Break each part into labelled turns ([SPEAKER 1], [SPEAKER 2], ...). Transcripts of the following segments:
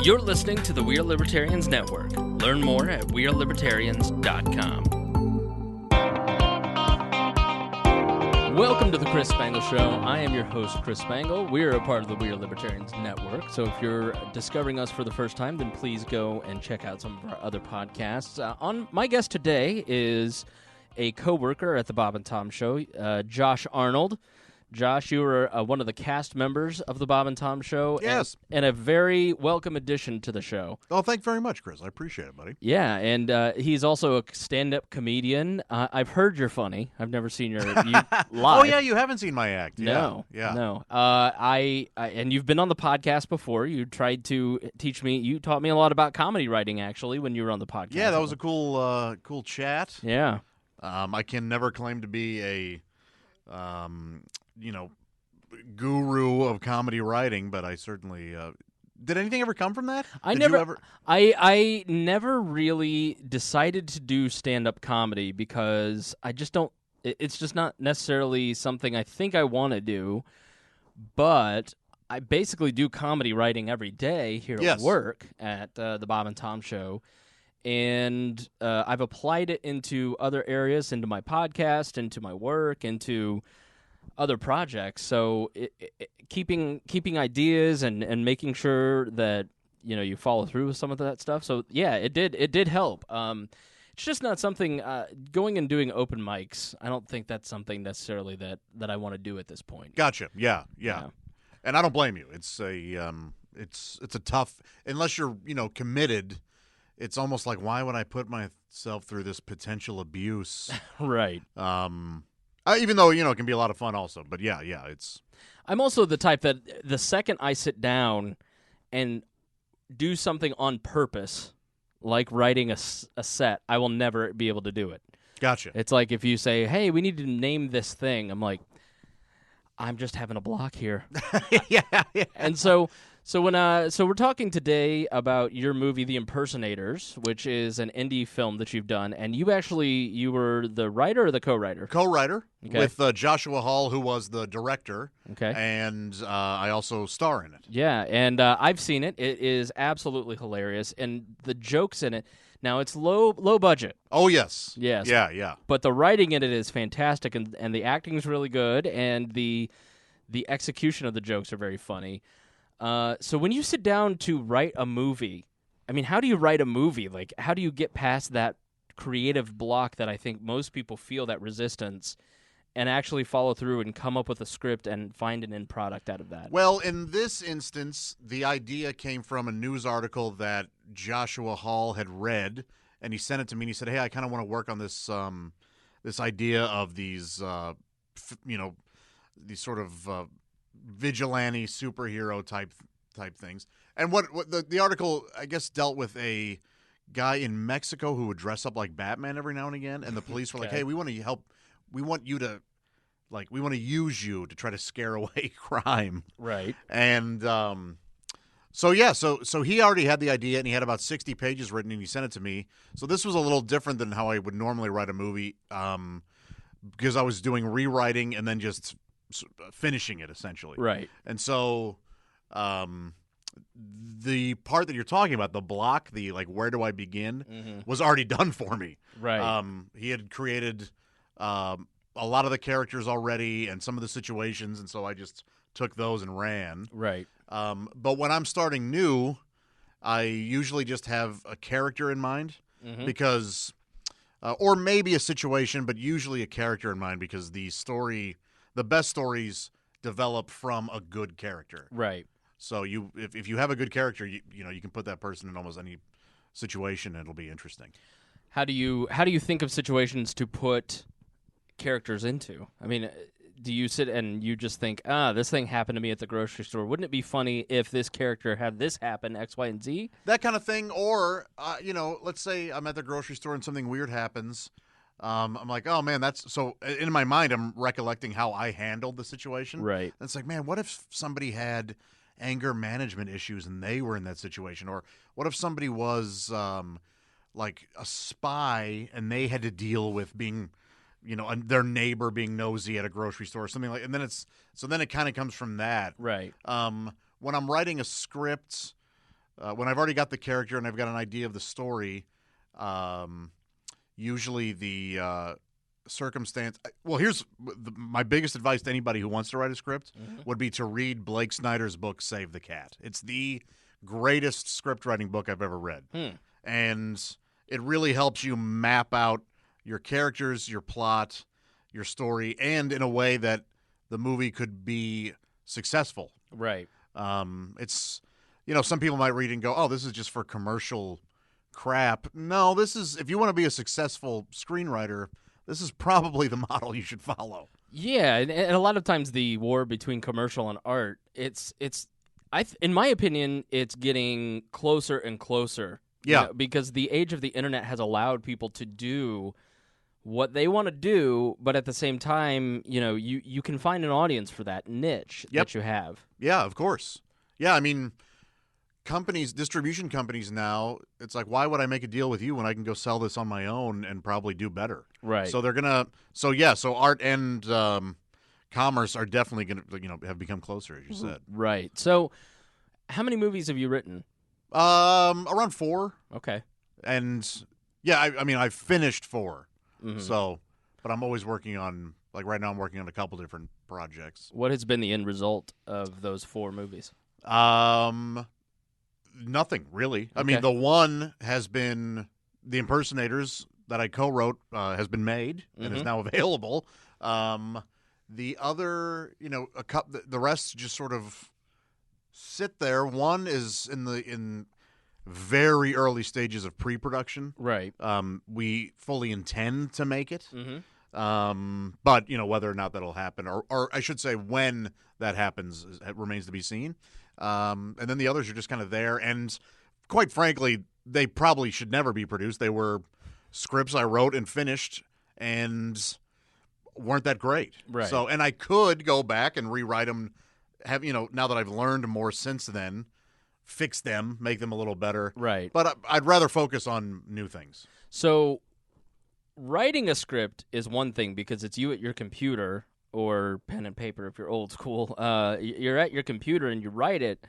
[SPEAKER 1] You're listening to the We Are Libertarians Network. Learn more at wearelibertarians.com. Welcome to the Chris Spangle Show. I am your host, Chris Spangle. We are a part of the We Are Libertarians Network. So if you're discovering us for the first time, then please go and check out some of our other podcasts. My guest today is a co-worker at the Bob and Tom Show, Josh Arnold. Josh, you were one of the cast members of the Bob and Tom Show.
[SPEAKER 2] Yes.
[SPEAKER 1] And a very welcome addition to the show.
[SPEAKER 2] Oh, thank you very much, Chris. I appreciate it, buddy.
[SPEAKER 1] Yeah, and he's also a stand-up comedian. I've heard you're funny. I've never seen you live.
[SPEAKER 2] Oh, yeah, you haven't seen my act.
[SPEAKER 1] No.
[SPEAKER 2] Yeah.
[SPEAKER 1] And you've been on the podcast before. You tried to teach me. You taught me a lot about comedy writing, actually, when you were on the podcast.
[SPEAKER 2] Yeah, that was a cool chat.
[SPEAKER 1] Yeah.
[SPEAKER 2] I can never claim to be a guru of comedy writing, but I certainly did anything ever come from that?
[SPEAKER 1] I never really decided to do stand-up comedy because I just don't. It's just not necessarily something I think I want to do. But I basically do comedy writing every day here at work at the Bob and Tom Show. And I've applied it into other areas, into my podcast, into my work, into other projects. So keeping ideas and making sure that you follow through with some of that stuff. So yeah, it did help. It's just not something going and doing open mics. I don't think that's something necessarily that I want to do at this point.
[SPEAKER 2] Gotcha. Yeah. And I don't blame you. It's a tough, unless you're committed. It's almost like, why would I put myself through this potential abuse?
[SPEAKER 1] Right.
[SPEAKER 2] Even though, it can be a lot of fun also. But yeah, it's...
[SPEAKER 1] I'm also the type that the second I sit down and do something on purpose, like writing a set, I will never be able to do it.
[SPEAKER 2] Gotcha.
[SPEAKER 1] It's like if you say, hey, we need to name this thing. I'm like, I'm just having a block here.
[SPEAKER 2] Yeah.
[SPEAKER 1] And so we're talking today about your movie, The Impersonators, which is an indie film that you've done, and you were the writer or the co-writer?
[SPEAKER 2] Co-writer with Joshua Hall, who was the director.
[SPEAKER 1] Okay.
[SPEAKER 2] And I also star in it.
[SPEAKER 1] Yeah, and I've seen it. It is absolutely hilarious, and the jokes in it. Now it's low budget.
[SPEAKER 2] Oh yes.
[SPEAKER 1] Yeah. But the writing in it is fantastic, and the acting is really good, and the execution of the jokes are very funny. So when you sit down to write a movie, I mean, how do you write a movie? Like, how do you get past that creative block that I think most people feel, that resistance, and actually follow through and come up with a script and find an end product out of that?
[SPEAKER 2] Well, in this instance, the idea came from a news article that Joshua Hall had read, and he sent it to me, and he said, hey, I kind of want to work on this this idea of these, these sort of vigilante superhero type things. And what the article, I guess, dealt with a guy in Mexico who would dress up like Batman every now and again, and the police were like, hey, we want to help. We want you to, we want to use you to try to scare away crime.
[SPEAKER 1] Right.
[SPEAKER 2] And so he already had the idea, and he had about 60 pages written, and he sent it to me. So this was a little different than how I would normally write a movie, because I was doing rewriting and then just finishing it, essentially.
[SPEAKER 1] Right.
[SPEAKER 2] And so the part that you're talking about, the block, the where do I begin, was already done for me.
[SPEAKER 1] Right.
[SPEAKER 2] He had created a lot of the characters already and some of the situations, and so I just took those and ran.
[SPEAKER 1] Right.
[SPEAKER 2] But when I'm starting new, I usually just have a character in mind because or maybe a situation, but usually a character in mind, because the best stories develop from a good character.
[SPEAKER 1] Right.
[SPEAKER 2] So if you have a good character, you can put that person in almost any situation and it'll be interesting.
[SPEAKER 1] How do you think of situations to put characters into? I mean, do you sit and you just think, this thing happened to me at the grocery store. Wouldn't it be funny if this character had this happen, X, Y, and Z?
[SPEAKER 2] That kind of thing. Or, let's say I'm at the grocery store and something weird happens. I'm like, oh, man, that's – so in my mind I'm recollecting how I handled the situation.
[SPEAKER 1] Right.
[SPEAKER 2] And it's like, man, what if somebody had anger management issues and they were in that situation? Or what if somebody was like a spy and they had to deal with being – their neighbor being nosy at a grocery store or something like, and then then it kind of comes from that.
[SPEAKER 1] Right.
[SPEAKER 2] When I'm writing a script, when I've already got the character and I've got an idea of the story, usually the circumstance. Well, here's my biggest advice to anybody who wants to write a script would be to read Blake Snyder's book, Save the Cat. It's the greatest script writing book I've ever read. And it really helps you map out your characters, your plot, your story, and in a way that the movie could be successful.
[SPEAKER 1] Right.
[SPEAKER 2] It's, some people might read and go, oh, this is just for commercial crap. No, this is, if you want to be a successful screenwriter, this is probably the model you should follow.
[SPEAKER 1] Yeah, and a lot of times the war between commercial and art, in my opinion, it's getting closer and closer.
[SPEAKER 2] Yeah.
[SPEAKER 1] Because the age of the internet has allowed people to do what they want to do, but at the same time, you can find an audience for that niche that you have.
[SPEAKER 2] Yeah, of course. Yeah, I mean, distribution companies now, it's like, why would I make a deal with you when I can go sell this on my own and probably do better?
[SPEAKER 1] Right.
[SPEAKER 2] So they're so art and commerce are definitely going to, have become closer, as you said.
[SPEAKER 1] Right. So how many movies have you written?
[SPEAKER 2] Around 4.
[SPEAKER 1] Okay.
[SPEAKER 2] And yeah, I mean, I've finished 4.
[SPEAKER 1] Mm-hmm.
[SPEAKER 2] So, but I'm always working on, like right now I'm working on a couple different projects.
[SPEAKER 1] What has been the end result of those 4 movies?
[SPEAKER 2] Nothing really.
[SPEAKER 1] Okay.
[SPEAKER 2] I mean, the one has been the Impersonators that I co-wrote has been made and is now available. The other, the rest just sort of sit there. One is in very early stages of pre-production.
[SPEAKER 1] Right.
[SPEAKER 2] We fully intend to make it.
[SPEAKER 1] Mm-hmm.
[SPEAKER 2] But whether or not that'll happen, or I should say when that happens, it remains to be seen. And then the others are just kind of there, and quite frankly, they probably should never be produced. They were scripts I wrote and finished, and weren't that great.
[SPEAKER 1] Right.
[SPEAKER 2] So, and I could go back and rewrite them. Now that I've learned more since then, fix them, make them a little better.
[SPEAKER 1] Right.
[SPEAKER 2] But I'd rather focus on new things.
[SPEAKER 1] So writing a script is one thing because it's you at your computer or pen and paper if you're old school. You're at your computer and you write it.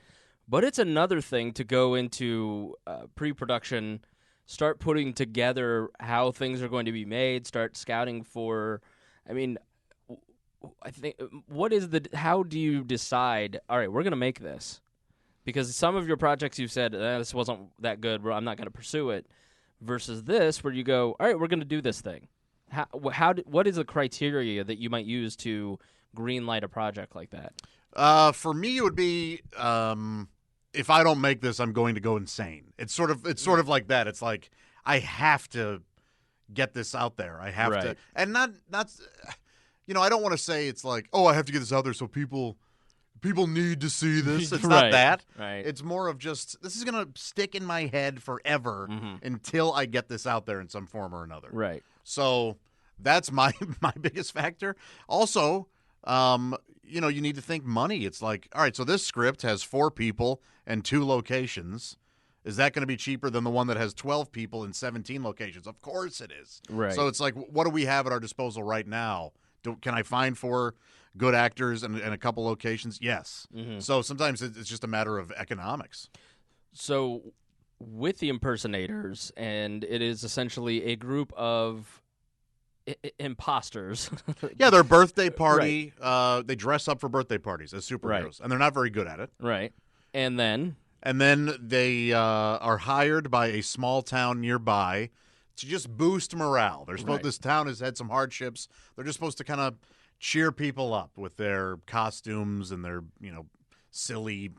[SPEAKER 1] But it's another thing to go into pre-production, start putting together how things are going to be made, start scouting for, I think, how do you decide, all right, we're going to make this? Because some of your projects you've said, this wasn't that good, I'm not going to pursue it, versus this where you go, all right, we're going to do this thing. What is the criteria that you might use to greenlight a project like that?
[SPEAKER 2] For me, it would be if I don't make this, I'm going to go insane. It's sort of like that. It's like I have to get this out there. I have to, and not. I don't want to say it's like, oh, I have to get this out there so people need to see this. It's not that.
[SPEAKER 1] Right.
[SPEAKER 2] It's more of just, this is going to stick in my head forever until I get this out there in some form or another.
[SPEAKER 1] Right.
[SPEAKER 2] So that's my biggest factor. Also, you need to think money. It's like, all right, so this script has 4 people and 2 locations. Is that going to be cheaper than the one that has 12 people and 17 locations? Of course it is.
[SPEAKER 1] Right.
[SPEAKER 2] So it's like, what do we have at our disposal right now? Can I find 4 good actors and a couple locations? Yes. Mm-hmm. So sometimes it's just a matter of economics.
[SPEAKER 1] So with the Impersonators, and it is essentially a group of imposters.
[SPEAKER 2] Yeah, their birthday party. Right. They dress up for birthday parties as superheroes, and they're not very good at it.
[SPEAKER 1] Right. And then
[SPEAKER 2] they are hired by a small town nearby to just boost morale. They're supposed. This town has had some hardships. They're just supposed to kind of cheer people up with their costumes and their silly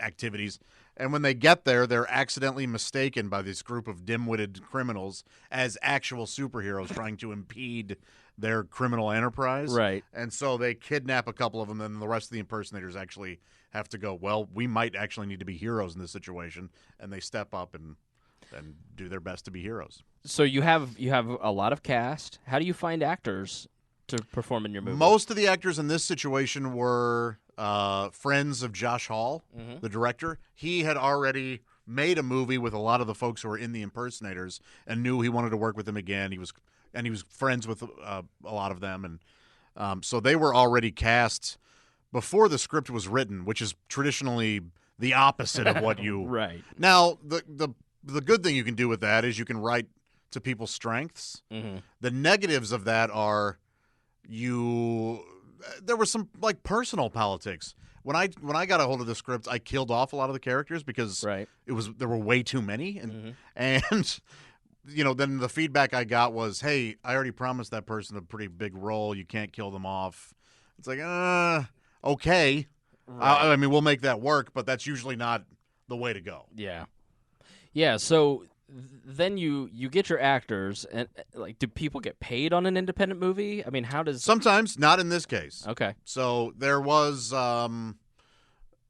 [SPEAKER 2] activities. And when they get there, they're accidentally mistaken by this group of dim-witted criminals as actual superheroes trying to impede their criminal enterprise.
[SPEAKER 1] Right.
[SPEAKER 2] And so they kidnap a couple of them, and the rest of the impersonators actually have to go, well, we might actually need to be heroes in this situation. And they step up and do their best to be heroes.
[SPEAKER 1] So you have a lot of cast. How do you find actors to perform in your movie?
[SPEAKER 2] Most of the actors in this situation were friends of Josh Hall, the director. He had already made a movie with a lot of the folks who were in the Impersonators and knew he wanted to work with them again. He was friends with a lot of them, and so they were already cast before the script was written, which is traditionally the opposite of what you.
[SPEAKER 1] Right.
[SPEAKER 2] Now, the good thing you can do with that is you can write to people's strengths.
[SPEAKER 1] Mm-hmm.
[SPEAKER 2] The negatives of that are there was some like personal politics. When I got a hold of the script, I killed off a lot of the characters because there were way too many, and then the feedback I got was, hey, I already promised that person a pretty big role. You can't kill them off. It's like, okay.
[SPEAKER 1] Right.
[SPEAKER 2] I mean, we'll make that work, but that's usually not the way to go.
[SPEAKER 1] Yeah. Yeah, so then you get your actors, and like, do people get paid on an independent movie? I mean, how does...
[SPEAKER 2] Sometimes, not in this case.
[SPEAKER 1] Okay.
[SPEAKER 2] So there was, some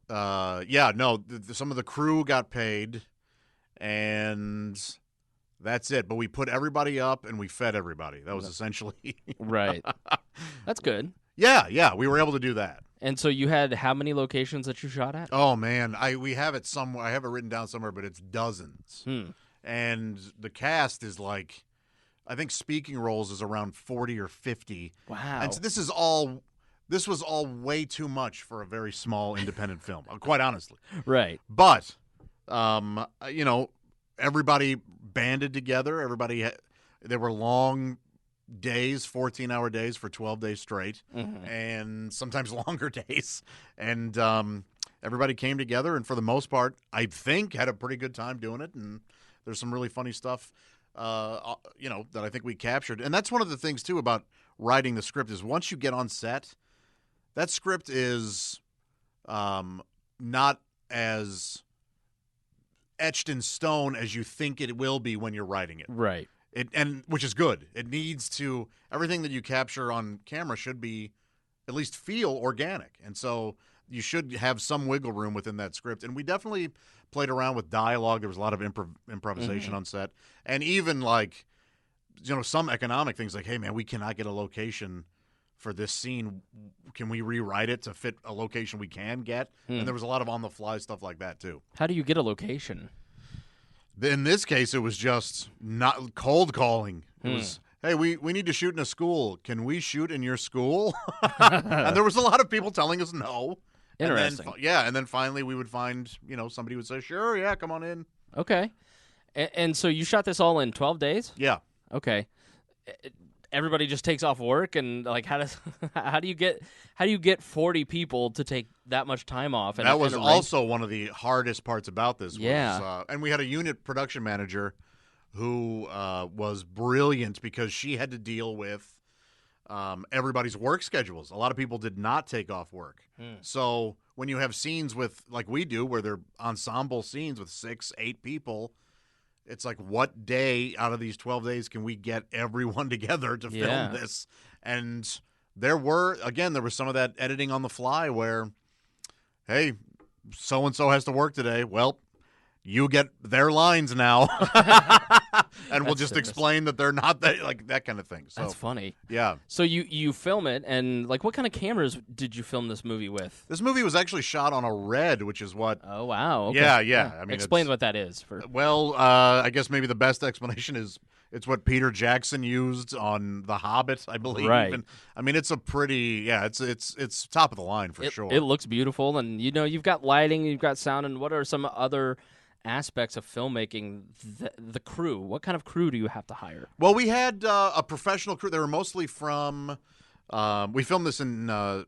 [SPEAKER 2] of the crew got paid, and that's it. But we put everybody up, and we fed everybody. That was essentially...
[SPEAKER 1] Right. That's good.
[SPEAKER 2] Yeah, we were able to do that.
[SPEAKER 1] And so you had how many locations that you shot at?
[SPEAKER 2] Oh, man, we have it somewhere. I have it written down somewhere, but it's dozens. And the cast is like, I think speaking roles is around 40 or 50.
[SPEAKER 1] Wow.
[SPEAKER 2] And so this was all way too much for a very small independent film, quite honestly.
[SPEAKER 1] Right.
[SPEAKER 2] But, everybody banded together. There were long days, 14-hour days for 12 days straight, and sometimes longer days. And everybody came together, and for the most part, I think, had a pretty good time doing it. And there's some really funny stuff, that I think we captured. And that's one of the things, too, about writing the script is once you get on set, that script is not as etched in stone as you think it will be when you're writing it.
[SPEAKER 1] Right.
[SPEAKER 2] Which is good. It needs to, everything that you capture on camera should be, at least feel organic. And so you should have some wiggle room within that script. And we definitely played around with dialogue. There was a lot of improvisation on set. And even like, some economic things like, hey, man, we cannot get a location for this scene. Can we rewrite it to fit a location we can get? And there was a lot of on-the-fly stuff like that, too.
[SPEAKER 1] How do you get a location?
[SPEAKER 2] In this case, it was just not cold calling. It was, hey, we need to shoot in a school. Can we shoot in your school? And there was a lot of people telling us no.
[SPEAKER 1] Interesting.
[SPEAKER 2] And then finally we would find, somebody would say, sure, yeah, come on in.
[SPEAKER 1] Okay. And so you shot this all in 12 days?
[SPEAKER 2] Yeah.
[SPEAKER 1] Okay. Everybody just takes off work, and like, how do you get 40 people to take that much time off?
[SPEAKER 2] That was also one of the hardest parts about this.
[SPEAKER 1] Yeah.
[SPEAKER 2] And we had a unit production manager who was brilliant because she had to deal with everybody's work schedules. A lot of people did not take off work. So when you have scenes with, like we do, where they're ensemble scenes with 6-8 people, it's like, what day out of these 12 days can we get everyone together to film this? And there was some of that editing on the fly where, hey, so-and-so has to work today. Well, you get their lines now. And we'll just explain that they're not that kind of thing. So,
[SPEAKER 1] that's funny.
[SPEAKER 2] Yeah.
[SPEAKER 1] So you film it, and like, what kind of cameras did you film this movie with?
[SPEAKER 2] This movie was actually shot on a Red, which is what.
[SPEAKER 1] Oh, wow. Okay.
[SPEAKER 2] Yeah. I mean,
[SPEAKER 1] explain what that is.
[SPEAKER 2] I guess maybe the best explanation is it's what Peter Jackson used on The Hobbit, I believe.
[SPEAKER 1] Right.
[SPEAKER 2] And, I mean, it's a pretty, it's top of the line for sure.
[SPEAKER 1] It looks beautiful, and you've got lighting, you've got sound, and what are some other aspects of filmmaking? The crew, what kind of crew do you have to hire?
[SPEAKER 2] Well, we had a professional crew. They were mostly from we filmed this in the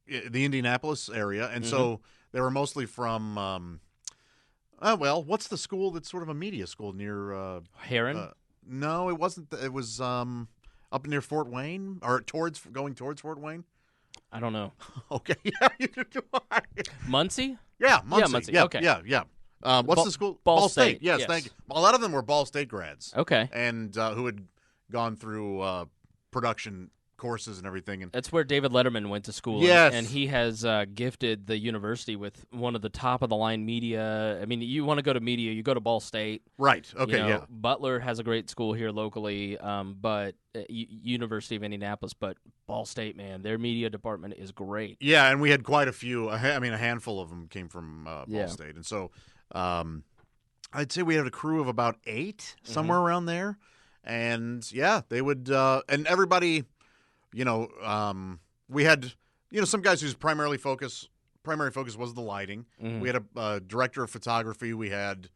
[SPEAKER 2] Indianapolis area, and so they were mostly from what's the school that's sort of a media school near
[SPEAKER 1] Heron?
[SPEAKER 2] No, it wasn't. It was up near Fort Wayne, or going towards Fort Wayne.
[SPEAKER 1] I don't know.
[SPEAKER 2] Okay. Yeah, you can do it.
[SPEAKER 1] Muncie?
[SPEAKER 2] Yeah, Muncie.
[SPEAKER 1] Yeah, okay.
[SPEAKER 2] Yeah. What's the school?
[SPEAKER 1] Ball State.
[SPEAKER 2] Yes, thank you. A lot of them were Ball State grads.
[SPEAKER 1] Okay.
[SPEAKER 2] And who had gone through production courses and everything. And
[SPEAKER 1] that's where David Letterman went to school.
[SPEAKER 2] Yes.
[SPEAKER 1] And he has gifted the university with one of the top-of-the-line media. I mean, you want to go to media, you go to Ball State.
[SPEAKER 2] Right. Okay, yeah.
[SPEAKER 1] Butler has a great school here locally, but University of Indianapolis, but Ball State, man, their media department is great.
[SPEAKER 2] Yeah, and we had quite a few. A handful of them came from Ball State. And so I'd say we had a crew of about 8, somewhere around there. And, yeah, they would and everybody – we had, some guys whose primary focus primary focus was the lighting.
[SPEAKER 1] Mhm.
[SPEAKER 2] We had a director of photography. We had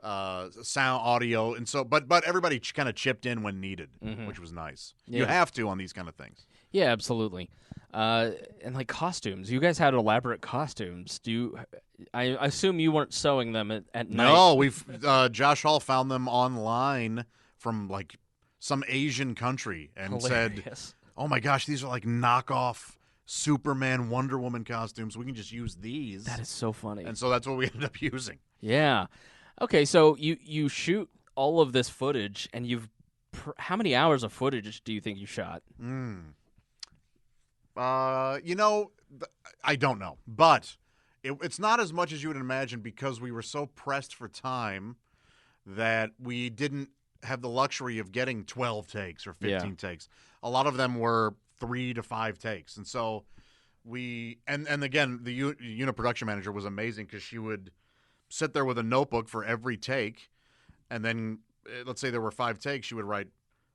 [SPEAKER 2] sound, audio, and so but everybody kind of chipped in when needed, which was nice.
[SPEAKER 1] Yeah.
[SPEAKER 2] You have to on these kind of things.
[SPEAKER 1] Yeah, absolutely. And like costumes, you guys had elaborate costumes. I assume you weren't sewing them at night.
[SPEAKER 2] No, we've Josh Hall found them online from like some Asian country and said,
[SPEAKER 1] Hilarious.
[SPEAKER 2] "Oh my gosh, these are like knockoff Superman, Wonder Woman costumes. We can just use these."
[SPEAKER 1] That is so funny.
[SPEAKER 2] And so that's what we ended up using.
[SPEAKER 1] Yeah. Okay, so you shoot all of this footage, and how many hours of footage do you think you shot?
[SPEAKER 2] I don't know, but it's not as much as you would imagine because we were so pressed for time that we didn't have the luxury of getting 12 takes or 15 takes. A lot of them were 3 to 5 takes. And so and again, the unit production manager was amazing because she would sit there with a notebook for every take. And then let's say there were 5 takes, she would write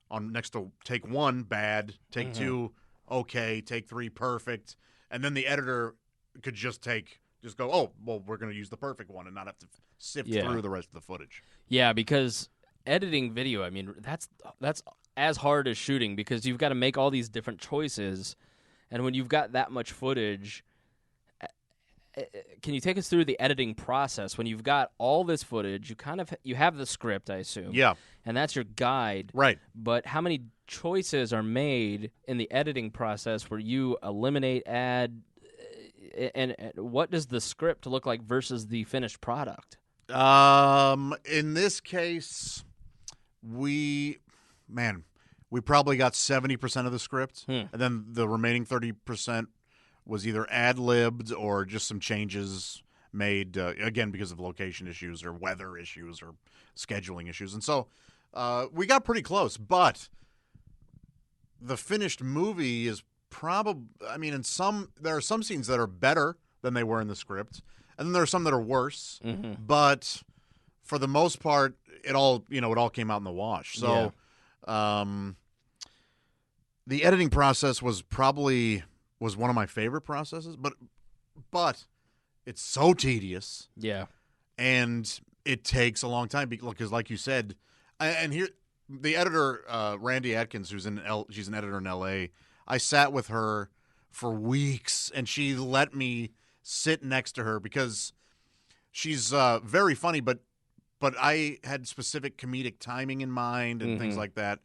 [SPEAKER 2] on next to take 1, bad, take 2, okay, take 3, perfect. And then the editor could just go, oh, well, we're going to use the perfect one and not have to sift through the rest of the footage.
[SPEAKER 1] Yeah, because editing video, I mean, that's as hard as shooting because you've got to make all these different choices. And when you've got that much footage, can you take us through the editing process? When you've got all this footage, you have the script, I assume.
[SPEAKER 2] Yeah.
[SPEAKER 1] And that's your guide.
[SPEAKER 2] Right.
[SPEAKER 1] But how many choices are made in the editing process where you eliminate, add, and what does the script look like versus the finished product?
[SPEAKER 2] In this case, we probably got 70% of the script, and then the remaining 30% was either ad-libbed or just some changes made, again, because of location issues or weather issues or scheduling issues. And so we got pretty close, but the finished movie is probably, I mean, there are some scenes that are better than they were in the script, and then there are some that are worse, but for the most part, it all came out in the wash. So the editing process was one of my favorite processes, but it's so tedious.
[SPEAKER 1] Yeah.
[SPEAKER 2] And it takes a long time because like you said, and here the editor, Randy Atkins, she's an editor in LA. I sat with her for weeks and she let me sit next to her because she's very funny, but I had specific comedic timing in mind and things like that.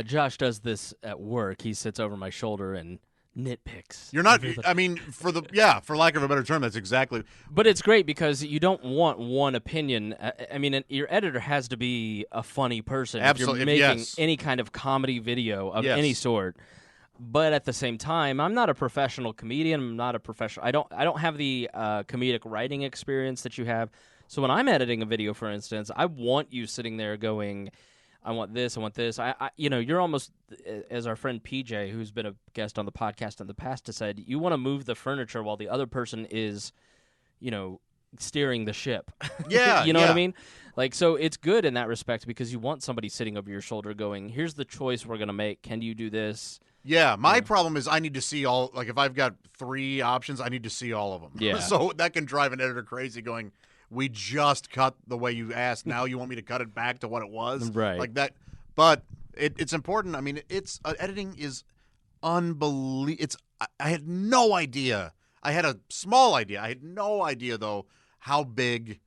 [SPEAKER 1] Josh does this at work. He sits over my shoulder and nitpicks.
[SPEAKER 2] You're not, I mean, for lack of a better term, that's exactly.
[SPEAKER 1] But it's great because you don't want one opinion. I mean, your editor has to be a funny person.
[SPEAKER 2] Absolutely.
[SPEAKER 1] If you're making any kind of comedy video of any sort. But at the same time, I'm not a professional comedian. I'm not a professional. I don't have the comedic writing experience that you have. So when I'm editing a video, for instance, I want you sitting there going, I want this, I want this. You're almost, as our friend PJ, who's been a guest on the podcast in the past, has said, you want to move the furniture while the other person is, steering the ship.
[SPEAKER 2] Yeah.
[SPEAKER 1] You know what I mean? Like, so it's good in that respect because you want somebody sitting over your shoulder going, here's the choice we're going to make. Can you do this?
[SPEAKER 2] Yeah, my problem is I need to see all, like if I've got 3 options, I need to see all of them.
[SPEAKER 1] Yeah.
[SPEAKER 2] So that can drive an editor crazy going, we just cut the way you asked. Now you want me to cut it back to what it was?
[SPEAKER 1] Right.
[SPEAKER 2] Like that. But it's important. I mean, editing is unbelievable. I had no idea. I had a small idea. I had no idea, though, how big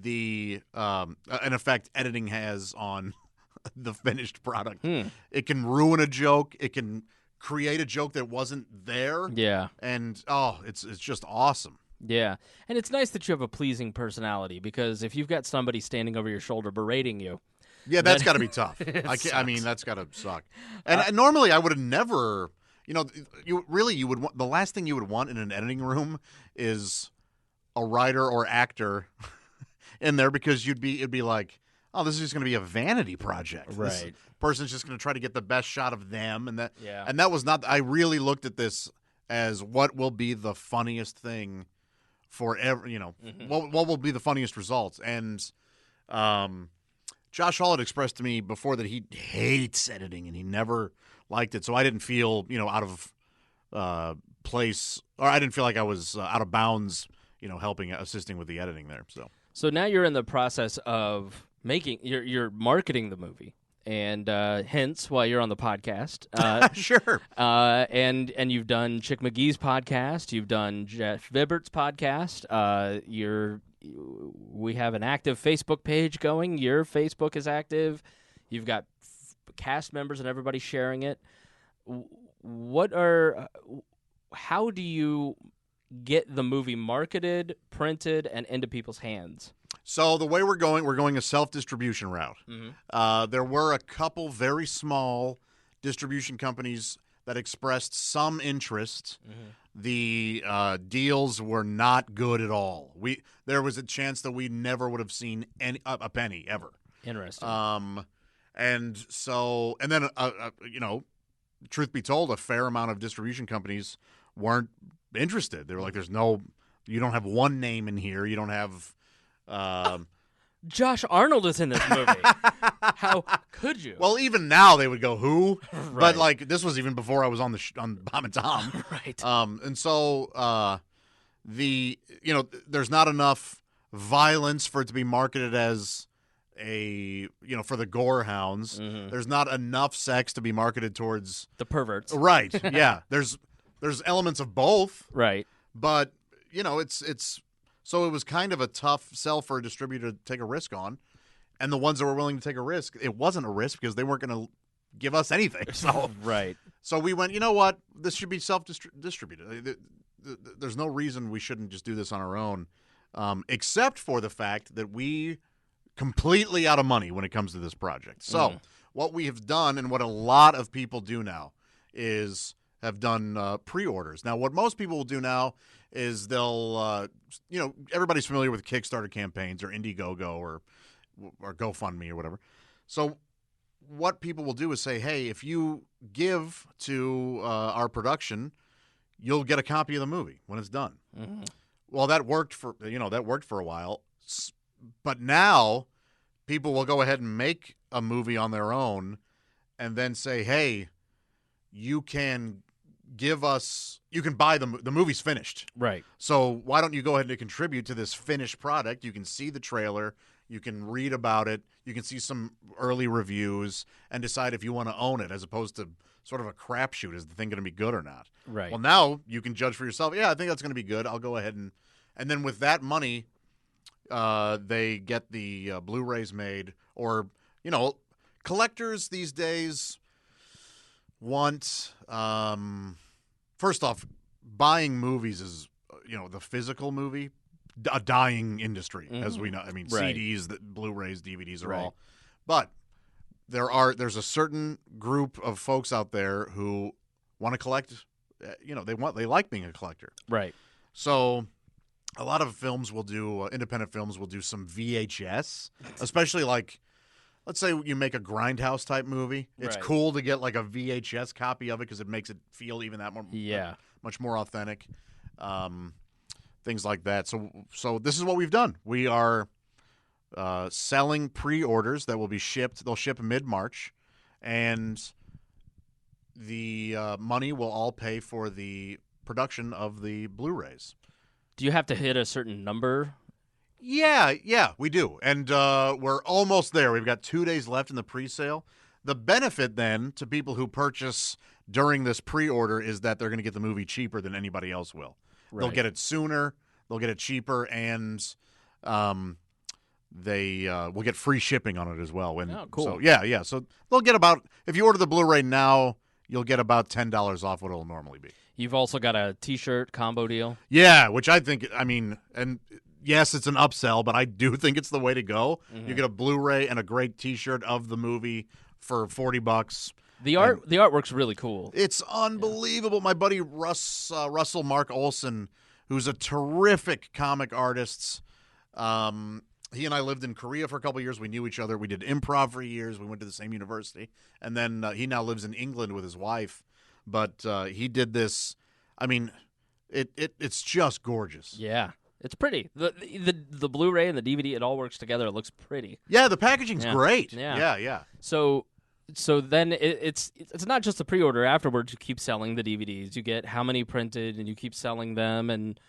[SPEAKER 2] an effect editing has on the finished product. It can ruin a joke. It can create a joke that wasn't there.
[SPEAKER 1] Yeah.
[SPEAKER 2] And, it's just awesome.
[SPEAKER 1] Yeah. And it's nice that you have a pleasing personality because if you've got somebody standing over your shoulder berating you.
[SPEAKER 2] Yeah, that's got to be tough. I mean, that's got to suck. And normally I would have never, you would want, the last thing you would want in an editing room is a writer or actor in there because it'd be like, oh, this is just going to be a vanity project.
[SPEAKER 1] Right.
[SPEAKER 2] This person's just going to try to get the best shot of them. And
[SPEAKER 1] yeah.
[SPEAKER 2] And that was not, I really looked at this as what will be the funniest thing for what will be the funniest results. And Josh Hall had expressed to me before that he hates editing and he never liked it. So I didn't feel, out of place, or I didn't feel like I was out of bounds, assisting with the editing there.
[SPEAKER 1] So now you're in the process of you're marketing the movie, and hence why you're on the podcast.
[SPEAKER 2] Sure.
[SPEAKER 1] And you've done Chick McGee's podcast, you've done Jeff Vibbert's podcast. We have an active Facebook page going. Your Facebook is active. You've got cast members and everybody sharing it. How do you get the movie marketed, printed, and into people's hands?
[SPEAKER 2] So the way we're going a self-distribution route.
[SPEAKER 1] Mm-hmm.
[SPEAKER 2] There were a couple very small distribution companies that expressed some interest.
[SPEAKER 1] Mm-hmm.
[SPEAKER 2] The deals were not good at all. There was a chance that we never would have seen a penny ever.
[SPEAKER 1] Interesting.
[SPEAKER 2] And then truth be told, a fair amount of distribution companies weren't interested. They were like, you don't have one name in here. You don't have
[SPEAKER 1] Josh Arnold is in this movie. How could you?
[SPEAKER 2] Well, even now they would go, who?
[SPEAKER 1] Right.
[SPEAKER 2] But this was even before I was on on Bob and Tom.
[SPEAKER 1] Right.
[SPEAKER 2] And so there's not enough violence for it to be marketed as for the gore hounds.
[SPEAKER 1] Mm-hmm.
[SPEAKER 2] There's not enough sex to be marketed towards
[SPEAKER 1] the perverts.
[SPEAKER 2] Right. Yeah. There's elements of both.
[SPEAKER 1] Right.
[SPEAKER 2] But it's so it was kind of a tough sell for a distributor to take a risk on. And the ones that were willing to take a risk, it wasn't a risk because they weren't going to give us anything. So
[SPEAKER 1] right.
[SPEAKER 2] So we went, you know what? This should be self-distributed. There's no reason we shouldn't just do this on our own, except for the fact that we completely out of money when it comes to this project. So what we have done, and what a lot of people do now, is have done pre-orders. Now, what most people will do now is they'll, everybody's familiar with Kickstarter campaigns or Indiegogo or GoFundMe or whatever. So what people will do is say, hey, if you give to our production, you'll get a copy of the movie when it's done.
[SPEAKER 1] Mm-hmm.
[SPEAKER 2] Well, that worked for a while. But now people will go ahead and make a movie on their own and then say, hey, you can buy the movie's finished.
[SPEAKER 1] Right.
[SPEAKER 2] So why don't you go ahead and contribute to this finished product? You can see the trailer. You can read about it. You can see some early reviews and decide if you want to own it, as opposed to sort of a crapshoot. Is the thing going to be good or not?
[SPEAKER 1] Right.
[SPEAKER 2] Well, now you can judge for yourself. Yeah, I think that's going to be good. I'll go ahead and then with that money, they get the Blu-rays made, or collectors these days want. First off, buying movies is the physical movie. A dying industry, as we know. I mean,
[SPEAKER 1] right.
[SPEAKER 2] CDs, Blu-rays, DVDs are
[SPEAKER 1] right.
[SPEAKER 2] all. But there's a certain group of folks out there who want to collect. They like being a collector.
[SPEAKER 1] Right.
[SPEAKER 2] So, a lot of films will do independent films will do some VHS, especially let's say you make a Grindhouse type movie. It's
[SPEAKER 1] right.
[SPEAKER 2] cool to get like a VHS copy of it because it makes it feel even that more much more authentic. Things like that. So this is what we've done. We are selling pre-orders that will be shipped. They'll ship mid-March, and the money will all pay for the production of the Blu-rays.
[SPEAKER 1] Do you have to hit a certain number?
[SPEAKER 2] Yeah, we do. And we're almost there. We've got 2 days left in the pre-sale. The benefit then to people who purchase during this pre-order is that they're going to get the movie cheaper than anybody else will.
[SPEAKER 1] Right.
[SPEAKER 2] They'll get it sooner. They'll get it cheaper, and they will get free shipping on it as well.
[SPEAKER 1] Oh, cool.
[SPEAKER 2] So, yeah. So they'll get if you order the Blu-ray now, you'll get about $10 off what it'll normally be.
[SPEAKER 1] You've also got a T-shirt combo deal.
[SPEAKER 2] Yeah, which I think, and yes, it's an upsell, but I do think it's the way to go.
[SPEAKER 1] Mm-hmm.
[SPEAKER 2] You get a Blu-ray and a great T-shirt of the movie for $40.
[SPEAKER 1] The artwork's really cool.
[SPEAKER 2] It's unbelievable. Yeah. My buddy Russell Mark Olson, who's a terrific comic artist. He and I lived in Korea for a couple of years. We knew each other. We did improv for years. We went to the same university. And then he now lives in England with his wife. But he did this. I mean, it's just gorgeous.
[SPEAKER 1] Yeah. It's pretty. The Blu-ray and the DVD, it all works together. It looks pretty.
[SPEAKER 2] Yeah, the packaging's great.
[SPEAKER 1] Yeah.
[SPEAKER 2] Yeah.
[SPEAKER 1] So So then it's not just the pre-order. Afterwards, you keep selling the DVDs. You get how many printed, and you keep selling them. And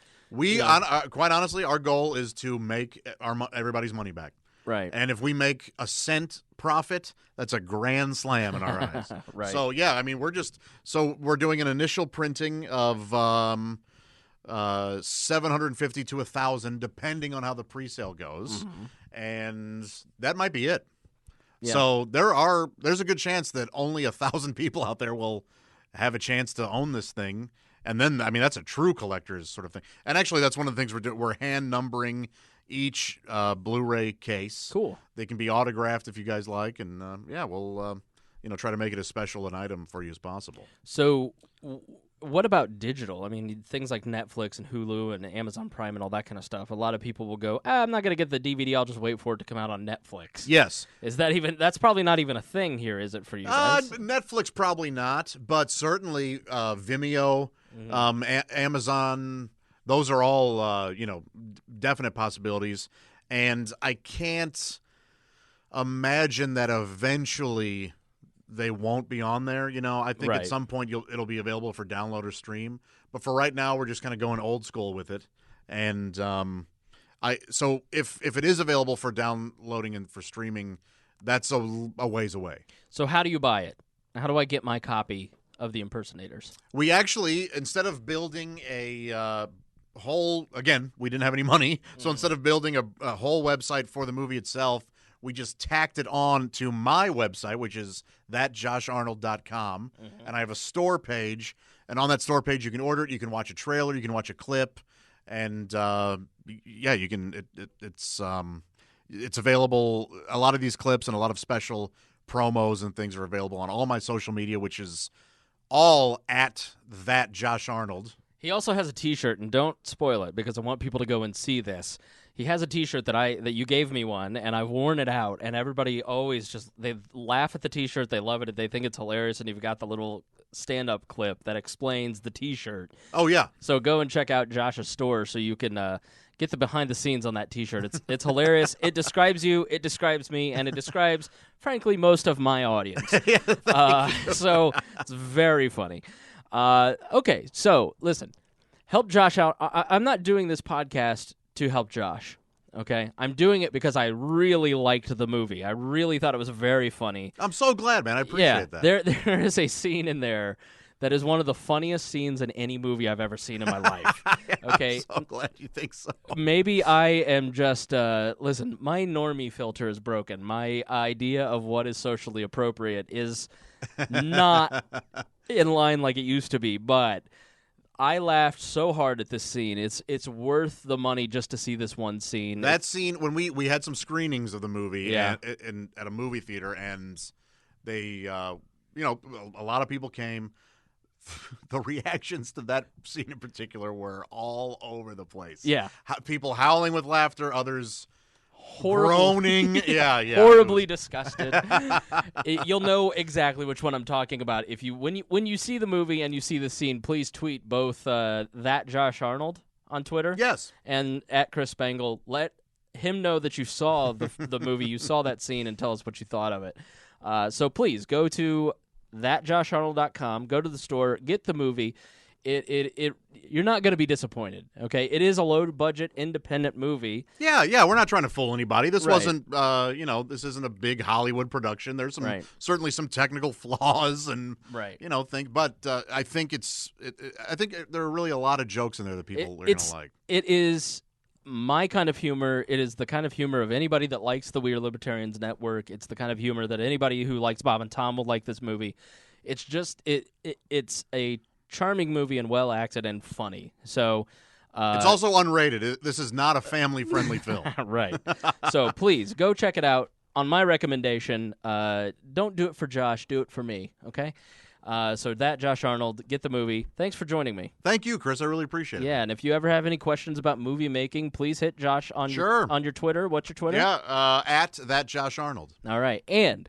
[SPEAKER 2] quite honestly, our goal is to make everybody's money back.
[SPEAKER 1] Right.
[SPEAKER 2] And if we make a cent profit, that's a grand slam in our eyes.
[SPEAKER 1] Right.
[SPEAKER 2] So yeah, I mean, we're doing an initial printing of 750 to 1,000, depending on how the pre-sale goes, and that might be it. Yeah. So there's a good chance that only 1,000 people out there will have a chance to own this thing, and then I mean that's a true collector's sort of thing. And actually, that's one of the things we're doing. We're hand numbering each Blu-ray case.
[SPEAKER 1] Cool.
[SPEAKER 2] They can be autographed if you guys like, and we'll try to make it as special an item for you as possible.
[SPEAKER 1] So. What about digital? I mean, things like Netflix and Hulu and Amazon Prime and all that kind of stuff. A lot of people will go, I'm not going to get the DVD. I'll just wait for it to come out on Netflix.
[SPEAKER 2] Yes.
[SPEAKER 1] That's probably not even a thing here, is it, for you guys?
[SPEAKER 2] Netflix probably not, but certainly Vimeo, Amazon, those are all, definite possibilities. And I can't imagine that eventually they won't be on there. I think at some point it'll be available for download or stream. But for right now, we're just kind of going old school with it. And so if it is available for downloading and for streaming, that's a ways away.
[SPEAKER 1] So how do you buy it? How do I get my copy of the Impersonators?
[SPEAKER 2] We actually, instead of building a whole, again, we didn't have any money, so instead of building a whole website for the movie itself, we just tacked it on to my website, which is thatjosharnold.com, and I have a store page, and on that store page you can order it, you can watch a trailer, you can watch a clip, and you can. It's available. A lot of these clips and a lot of special promos and things are available on all my social media, which is all at thatjosharnold.
[SPEAKER 1] He also has a T-shirt, and don't spoil it because I want people to go and see this. He has a T-shirt that you gave me one, and I've worn it out, and everybody always they laugh at the T-shirt, they love it, they think it's hilarious, and you've got the little stand-up clip that explains the T-shirt.
[SPEAKER 2] Oh yeah.
[SPEAKER 1] So go and check out Josh's store so you can get the behind the scenes on that T-shirt. It's hilarious. It describes you, it describes me, and it describes, frankly, most of my audience. So it's very funny. Okay, so listen, help Josh out. I'm not doing this podcast to help Josh, okay? I'm doing it because I really liked the movie. I really thought it was very funny.
[SPEAKER 2] I'm so glad, man. I appreciate that.
[SPEAKER 1] There is a scene in there that is one of the funniest scenes in any movie I've ever seen in my life. Okay,
[SPEAKER 2] I'm so glad you think so.
[SPEAKER 1] Maybe I am just listen. My normie filter is broken. My idea of what is socially appropriate is not in line like it used to be. But I laughed so hard at this scene. It's worth the money just to see this one scene.
[SPEAKER 2] That scene when we had some screenings of the movie at a movie theater, and they a lot of people came. The reactions to that scene in particular were all over the place.
[SPEAKER 1] Yeah.
[SPEAKER 2] People howling with laughter, others groaning. Yeah.
[SPEAKER 1] Horribly disgusted. You'll know exactly which one I'm talking about. When you see the movie and you see the scene, please tweet both that Josh Arnold on Twitter.
[SPEAKER 2] Yes.
[SPEAKER 1] And at Chris Spangle. Let him know that you saw the movie, you saw that scene, and tell us what you thought of it. So please go to thatjosharnold.com, go to the store, get the movie. You're not going to be disappointed, okay? It is a low-budget, independent movie.
[SPEAKER 2] Yeah, we're not trying to fool anybody. This wasn't, this isn't a big Hollywood production. There's certainly some technical flaws and, things. But I think I think there are really a lot of jokes in there that people are going to like.
[SPEAKER 1] It is my kind of humor. It is the kind of humor of anybody that likes the Weird Libertarians Network. It's the kind of humor that anybody who likes Bob and Tom will like this movie. It's just it's a charming movie and well acted and funny. So
[SPEAKER 2] it's also unrated. This is not a family friendly film.
[SPEAKER 1] Right. So please go check it out. On my recommendation, don't do it for Josh, do it for me, okay? So that Josh Arnold, get the movie. Thanks for joining me.
[SPEAKER 2] Thank you, Chris. I really appreciate it.
[SPEAKER 1] Yeah, and if you ever have any questions about movie making, please hit Josh on your Twitter. What's your Twitter?
[SPEAKER 2] Yeah, at that Josh Arnold.
[SPEAKER 1] All right, and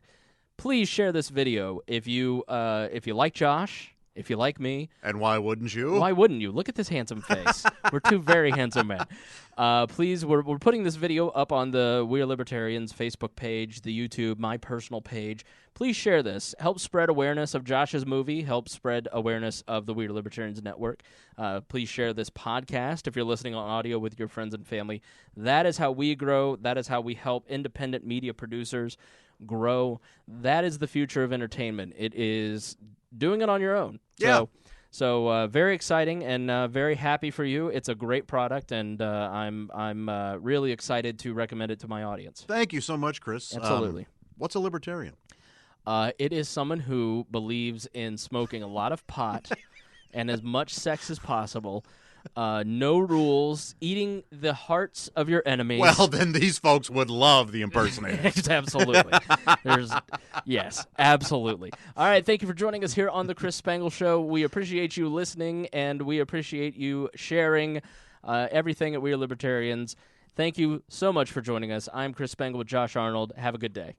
[SPEAKER 1] please share this video if you like Josh, if you like me.
[SPEAKER 2] And why wouldn't you?
[SPEAKER 1] Why wouldn't you? Look at this handsome face. We're two very handsome men. Please, we're putting this video up on the We Are Libertarians Facebook page, the YouTube, my personal page. Please share this. Help spread awareness of Josh's movie. Help spread awareness of the We Are Libertarians Network. Please share this podcast if you're listening on audio with your friends and family. That is how we grow. That is how we help independent media producers grow. That is the future of entertainment. It is doing it on your own.
[SPEAKER 2] Yeah.
[SPEAKER 1] So very exciting and very happy for you. It's a great product, and I'm really excited to recommend it to my audience.
[SPEAKER 2] Thank you so much, Chris.
[SPEAKER 1] Absolutely.
[SPEAKER 2] What's a libertarian?
[SPEAKER 1] It is someone who believes in smoking a lot of pot and as much sex as possible, no rules, eating the hearts of your enemies.
[SPEAKER 2] Well, then these folks would love the Impersonators.
[SPEAKER 1] Absolutely. Yes, absolutely. All right, thank you for joining us here on the Chris Spangle Show. We appreciate you listening, and we appreciate you sharing everything at We Are Libertarians. Thank you so much for joining us. I'm Chris Spangle with Josh Arnold. Have a good day.